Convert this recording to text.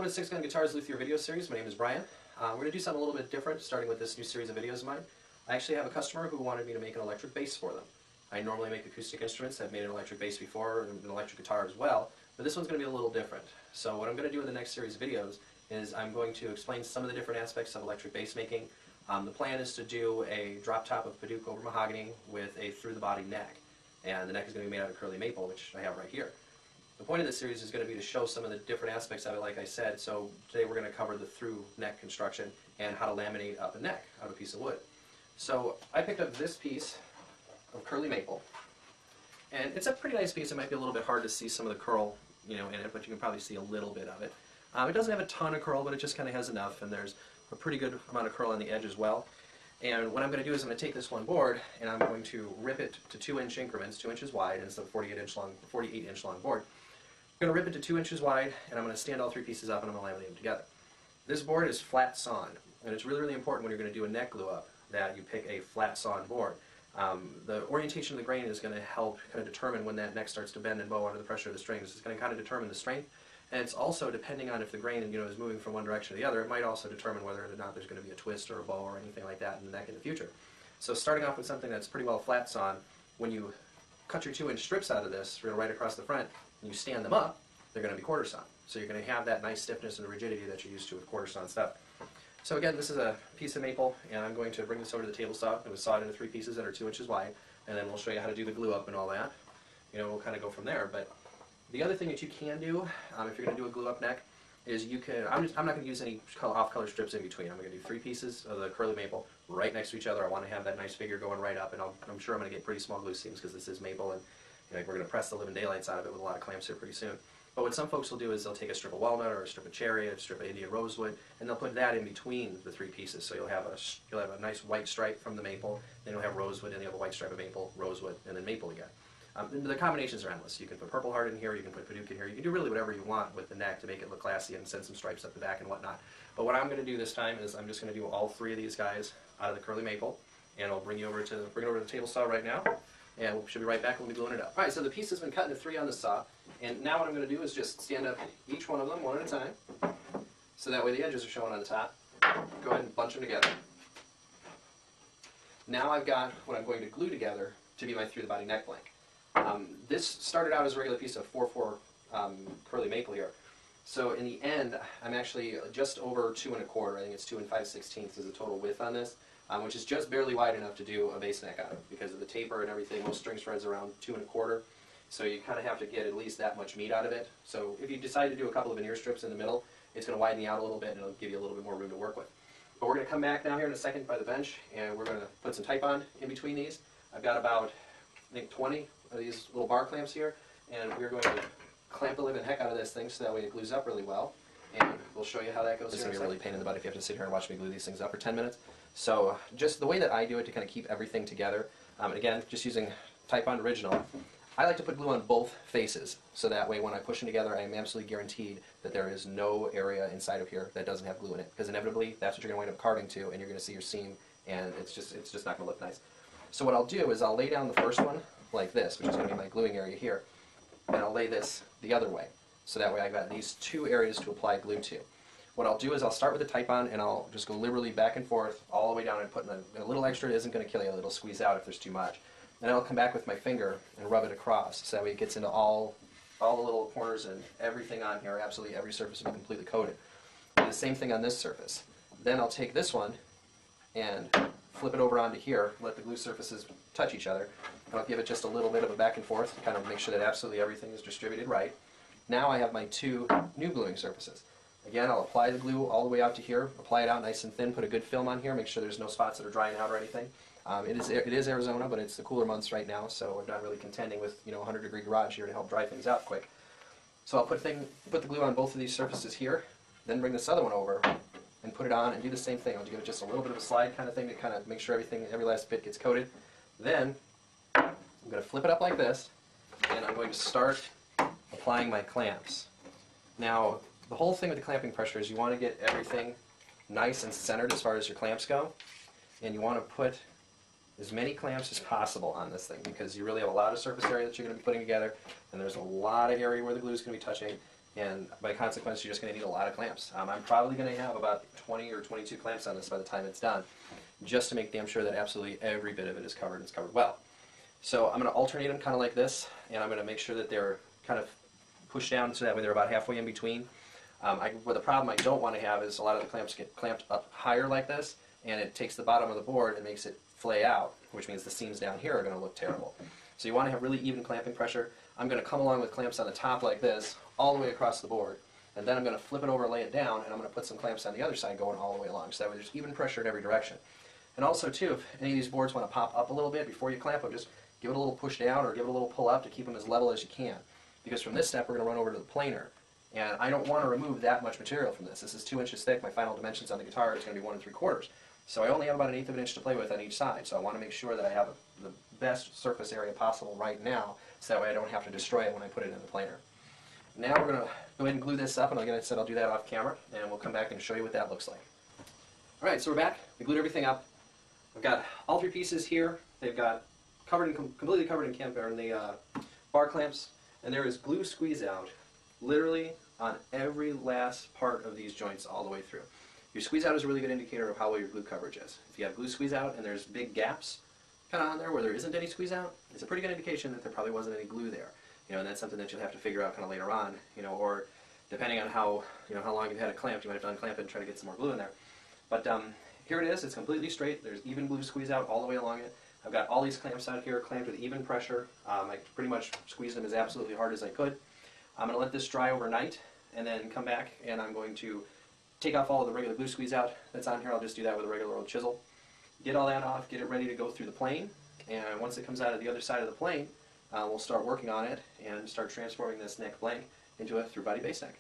Welcome to Six Gun Guitars Luthier video series. My name is Brian. We're going to do something a little bit different, starting with this new series of videos of mine. I actually have a customer who wanted me to make an electric bass for them. I normally make acoustic instruments. I've made an electric bass before, and an electric guitar as well, but this one's going to be a little different. So what I'm going to do in the next series of videos is I'm going to explain some of the different aspects of electric bass making. The plan is to do a drop top of Padauk over mahogany with a through-the-body neck, and the neck is going to be made out of curly maple, which I have right here. The point of this series is going to be to show some of the different aspects of it, like I said. So today we're going to cover the through neck construction and how to laminate up a neck out of a piece of wood. So I picked up this piece of curly maple, and it's a pretty nice piece. It might be a little bit hard to see some of the curl, in it, but you can probably see a little bit of it. It doesn't have a ton of curl, but it just kind of has enough, and there's a pretty good amount of curl on the edge as well. And what I'm going to do is I'm going to take this one board and I'm going to rip it to 2-inch increments, 2 inches wide, and it's a 48-inch long board. I'm going to rip it to 2 inches wide, and I'm going to stand all three pieces up and I'm going to laminate them together. This board is flat sawn, and it's really, really important when you're going to do a neck glue up that you pick a flat sawn board. The orientation of the grain is going to help kind of determine when that neck starts to bend and bow under the pressure of the strings. It's going to kind of determine the strength, and it's also, depending on if the grain is moving from one direction to the other, it might also determine whether or not there's going to be a twist or a bow or anything like that in the neck in the future. So starting off with something that's pretty well flat sawn, when you cut your 2-inch strips out of this right across the front, and you stand them up, they're going to be quarter sawn. So you're going to have that nice stiffness and rigidity that you're used to with quarter sawn stuff. So again, this is a piece of maple, and I'm going to bring this over to the table saw. It was sawed into 3 pieces that are 2 inches wide, and then we'll show you how to do the glue up and all that. We'll kind of go from there. But the other thing that you can do, if you're going to do a glue up neck, is you can, I'm not going to use any off-color strips in between. I'm going to do 3 pieces of the curly maple right next to each other. I want to have that nice figure going right up, and I'm sure I'm going to get pretty small glue seams because this is maple, and we're going to press the living daylights out of it with a lot of clamps here pretty soon. But what some folks will do is they'll take a strip of walnut or a strip of cherry, a strip of Indian rosewood, and they'll put that in between the 3 pieces. So you'll have a nice white stripe from the maple, then you'll have rosewood, and you'll have a white stripe of maple, rosewood, and then maple again. The combinations are endless. You can put purple heart in here, you can put Padauk in here, you can do really whatever you want with the neck to make it look classy and send some stripes up the back and whatnot. But what I'm going to do this time is I'm just going to do all 3 of these guys out of the curly maple, and I'll bring it over to the table saw right now, and we should be right back when we'll be gluing it up. Alright, so the piece has been cut into 3 on the saw, and now what I'm going to do is just stand up each one of them one at a time, so that way the edges are showing on the top. Go ahead and bunch them together. Now I've got what I'm going to glue together to be my through-the-body neck blank. This started out as a regular piece of 4x4 curly maple here. So in the end, I'm actually just over 2 1/4. I think it's 2 5/16 is the total width on this, which is just barely wide enough to do a bass neck out of because of the taper and everything. Most string spreads around 2 1/4, so you kind of have to get at least that much meat out of it. So if you decide to do a couple of veneer strips in the middle, it's going to widen you out a little bit and it'll give you a little bit more room to work with. But we're going to come back now here in a second by the bench, and we're going to put some type on in between these. I've got about, I think, 20 of these little bar clamps here, and we're going to clamp the living heck out of this thing so that way it glues up really well, and we'll show you how that goes. It's going to be really a pain in the butt if you have to sit here and watch me glue these things up for 10 minutes. So just the way that I do it to kind of keep everything together, again, just using Type-On Original, I like to put glue on both faces, so that way when I push them together I am absolutely guaranteed that there is no area inside of here that doesn't have glue in it, because inevitably that's what you're going to wind up carving to, and you're going to see your seam, and it's just not going to look nice. So what I'll do is I'll lay down the first one like this, which is going to be my gluing area here, and I'll lay this the other way, so that way I've got these 2 areas to apply glue to. What I'll do is I'll start with the Type-On, and I'll just go liberally back and forth all the way down and put in a little extra. It isn't going to kill you, it'll squeeze out if there's too much. And I'll come back with my finger and rub it across, so that way it gets into all the little corners, and everything on here, absolutely every surface will be completely coated. And the same thing on this surface. Then I'll take this one and flip it over onto here, let the glue surfaces touch each other, and I'll give it just a little bit of a back and forth to kind of make sure that absolutely everything is distributed right. Now I have my 2 new gluing surfaces. Again, I'll apply the glue all the way out to here, apply it out nice and thin, put a good film on here, make sure there's no spots that are drying out or anything. It is Arizona, but it's the cooler months right now, so I'm not really contending with 100-degree garage here to help dry things out quick. So I'll put the glue on both of these surfaces here, then bring this other one over and put it on and do the same thing. I'll give it just a little bit of a slide kind of thing to kind of make sure every last bit gets coated. Then I'm going to flip it up like this, and I'm going to start applying my clamps. Now, the whole thing with the clamping pressure is you want to get everything nice and centered as far as your clamps go, and you want to put as many clamps as possible on this thing, because you really have a lot of surface area that you're going to be putting together, and there's a lot of area where the glue is going to be touching, and by consequence you're just going to need a lot of clamps. I'm probably going to have about 20 or 22 clamps on this by the time it's done, just to make damn sure that absolutely every bit of it is covered and it's covered well. So I'm going to alternate them kind of like this, and I'm going to make sure that they're kind of pushed down so that way they're about halfway in between. The problem I don't want to have is a lot of the clamps get clamped up higher like this, and it takes the bottom of the board and makes it flay out, which means the seams down here are going to look terrible. So you want to have really even clamping pressure. I'm going to come along with clamps on the top like this, all the way across the board, and then I'm going to flip it over, lay it down, and I'm going to put some clamps on the other side going all the way along, so that way there's even pressure in every direction. And also too, if any of these boards want to pop up a little bit before you clamp them, just give it a little push down or give it a little pull up to keep them as level as you can. Because from this step we're going to run over to the planer, and I don't want to remove that much material from this. This is 2 inches thick. My final dimensions on the guitar is going to be 1 3/4. So I only have about 1/8 of an inch to play with on each side, so I want to make sure that I have the best surface area possible right now, so that way I don't have to destroy it when I put it in the planer. Now we're going to go ahead and glue this up, and like I said, I'll do that off camera, and we'll come back and show you what that looks like. Alright, so we're back. We glued everything up. I've got all 3 pieces here. They've got completely covered in the bar clamps, and there is glue squeeze out literally on every last part of these joints all the way through. Your squeeze out is a really good indicator of how well your glue coverage is. If you have glue squeeze out and there's big gaps kind of on there where there isn't any squeeze out, it's a pretty good indication that there probably wasn't any glue there. And that's something that you'll have to figure out kind of later on, or depending on how long you've had it clamped, you might have to unclamp it and try to get some more glue in there. But here it is. It's completely straight. There's even glue squeeze out all the way along it. I've got all these clamps out here clamped with even pressure. I pretty much squeezed them as absolutely hard as I could. I'm going to let this dry overnight and then come back, and I'm going to take off all of the regular glue squeeze out that's on here. I'll just do that with a regular old chisel. Get all that off, get it ready to go through the plane, and once it comes out of the other side of the plane, we'll start working on it and start transforming this neck blank into a through body bass neck.